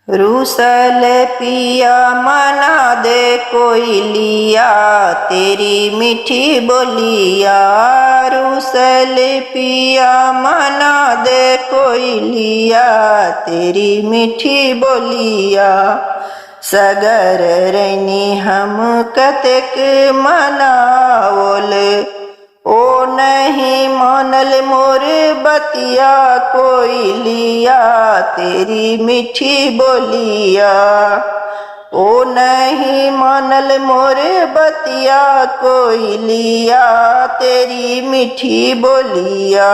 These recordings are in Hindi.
रूसल पिया मना दे कोई लिया तेरी मीठी बोलिया। रूसल पिया मना दे कोई लिया तेरी मीठी बोलिया। सगर रैनी हम कतेक मनावल ओ नहीं मानल मोर बतिया कोई लिया तेरी मीठी बोलिया। ओ नहीं मानल मोर बतिया कोई लिया तेरी मीठी बोलिया।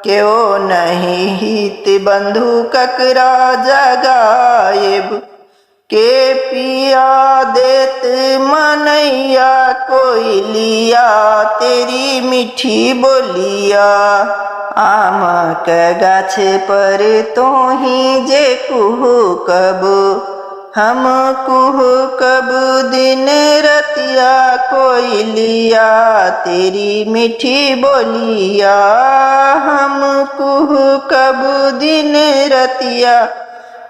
क्यों नहीं हित बंधु ककरा जगाएब के पिया देत मनैया कोई लिया तेरी मीठी बोलिया। आम के गाछ पर तो ही जे कुहू कब हम कुहू कब दिन रतिया कोई लिया तेरी मीठी बोलिया। हम कुहू कब दिन रतिया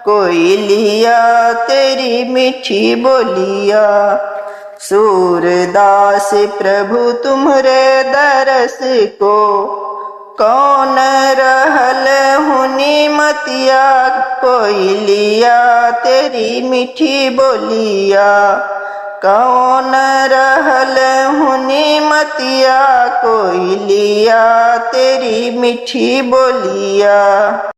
कोई लिया तेरी मीठी बोलिया। सूरदास प्रभु तुम्हारे दरस को कौन रहल हुनी मतिया कोई लिया तेरी मीठी बोलिया। कौन रहल हुनी मतिया कोई लिया तेरी मीठी बोलिया।